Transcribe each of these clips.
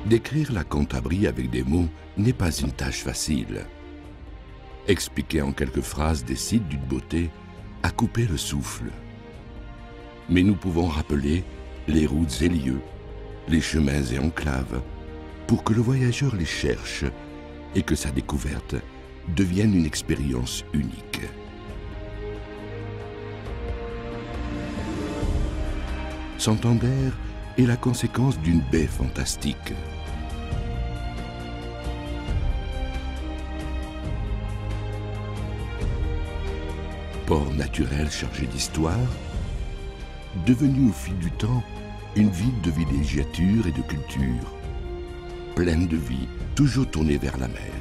Décrire la Cantabrie avec des mots n'est pas une tâche facile. Expliquer en quelques phrases des sites d'une beauté à couper le souffle. Mais nous pouvons rappeler les routes et lieux, les chemins et enclaves, pour que le voyageur les cherche et que sa découverte devienne une expérience unique. Santander est la conséquence d'une baie fantastique. Port naturel chargé d'histoire, devenu au fil du temps une ville de villégiature et de culture, pleine de vie, toujours tournée vers la mer.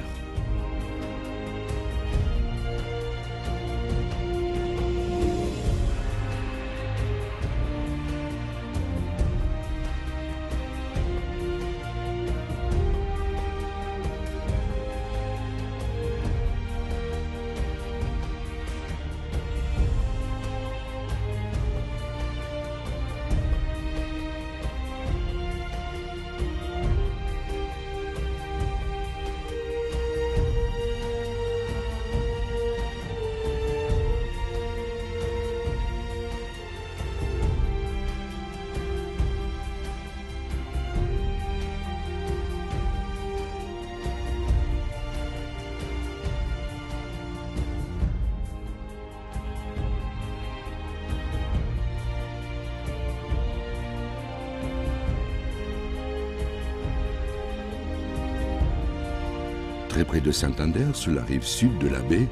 Très près de Santander, sur la rive sud de la baie,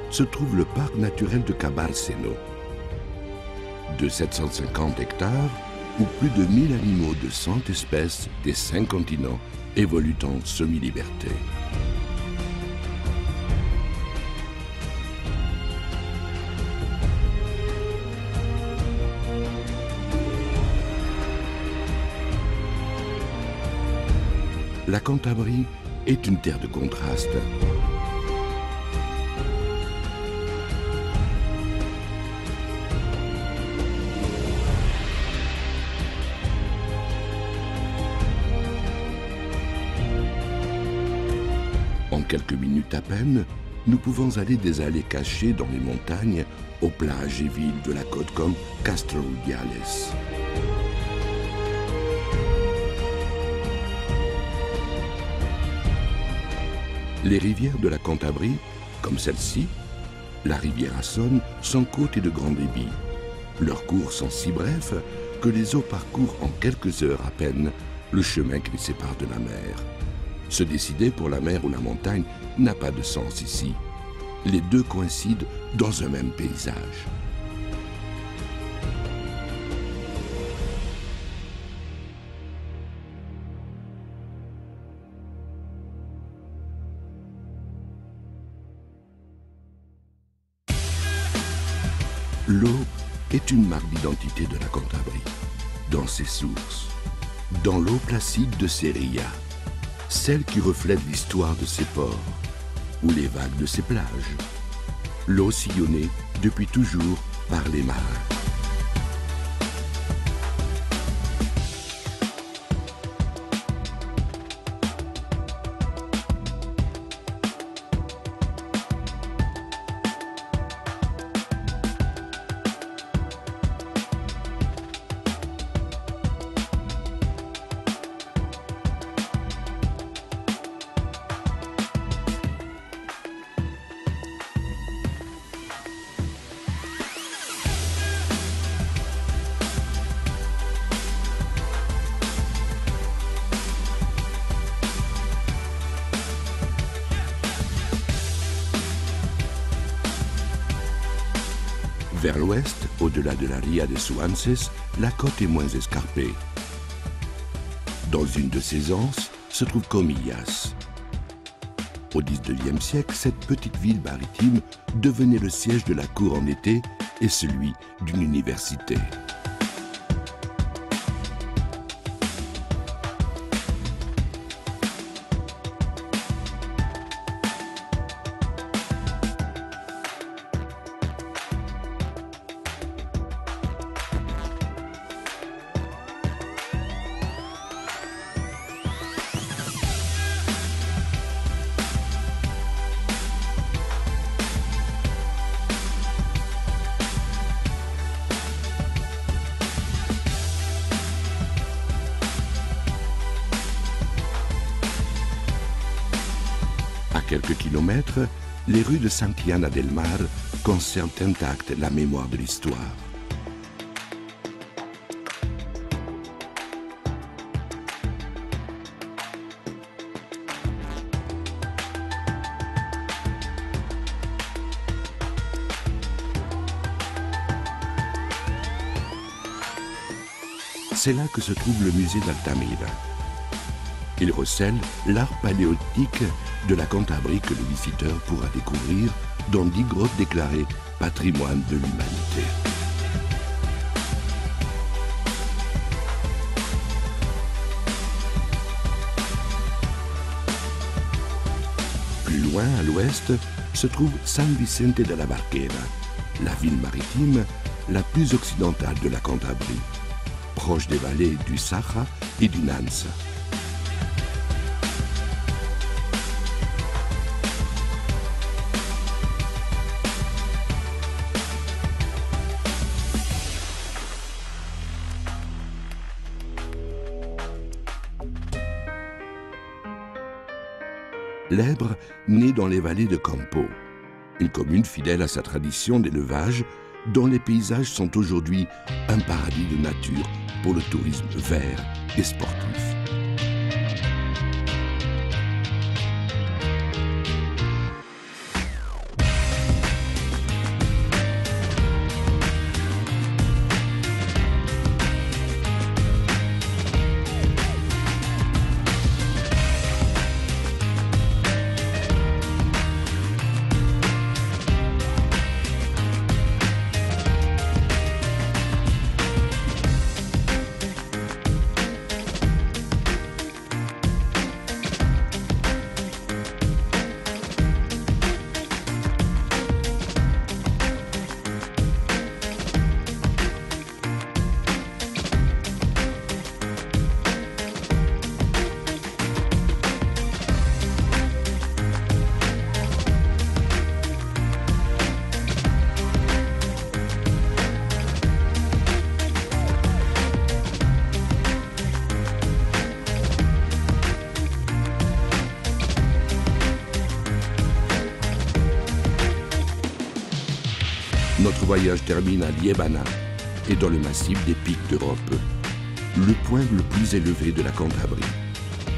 se trouve le parc naturel de Cabárceno. De 750 hectares, où plus de 1000 animaux de 100 espèces des 5 continents évoluent en semi-liberté. La Cantabrie est une terre de contraste. En quelques minutes à peine, nous pouvons aller des allées cachées dans les montagnes aux plages et villes de la côte comme Castro-Urdiales. Les rivières de la Cantabrie, comme celle-ci, la rivière Assonne, sont courtes et de grand débit. Leurs cours sont si brefs que les eaux parcourent en quelques heures à peine le chemin qui les sépare de la mer. Se décider pour la mer ou la montagne n'a pas de sens ici. Les deux coïncident dans un même paysage. L'eau est une marque d'identité de la Cantabrie, dans ses sources, dans l'eau placide de Seria, celle qui reflète l'histoire de ses ports, ou les vagues de ses plages, l'eau sillonnée depuis toujours par les marins. Vers l'ouest, au-delà de la Ria de Suances, la côte est moins escarpée. Dans une de ses anses se trouve Comillas. Au XIXe siècle, cette petite ville maritime devenait le siège de la cour en été et celui d'une université. quelques kilomètres, les rues de Santillana del Mar conservent intacte la mémoire de l'histoire. C'est là que se trouve le musée d'Altamira. Il recèle l'art paléolithique de la Cantabrie que le visiteur pourra découvrir dans 10 grottes déclarées patrimoine de l'humanité. Plus loin, à l'ouest, se trouve San Vicente de la Barquera, la ville maritime la plus occidentale de la Cantabrie, proche des vallées du Saja et du Nansa. Lèbre naît dans les vallées de Campo, une commune fidèle à sa tradition d'élevage dont les paysages sont aujourd'hui un paradis de nature pour le tourisme vert et sportif. Notre voyage termine à Liébana et dans le massif des Pics d'Europe, le point le plus élevé de la Cantabrie,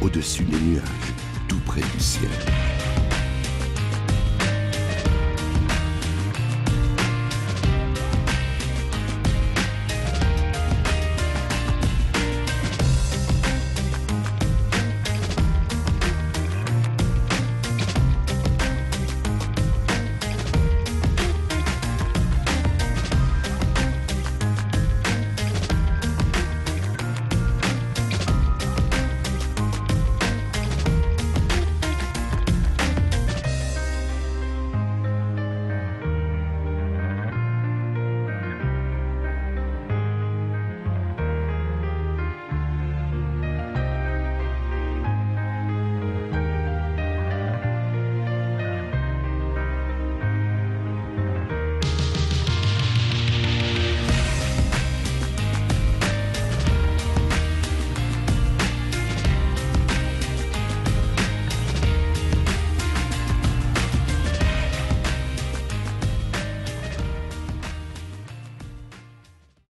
au-dessus des nuages, tout près du ciel.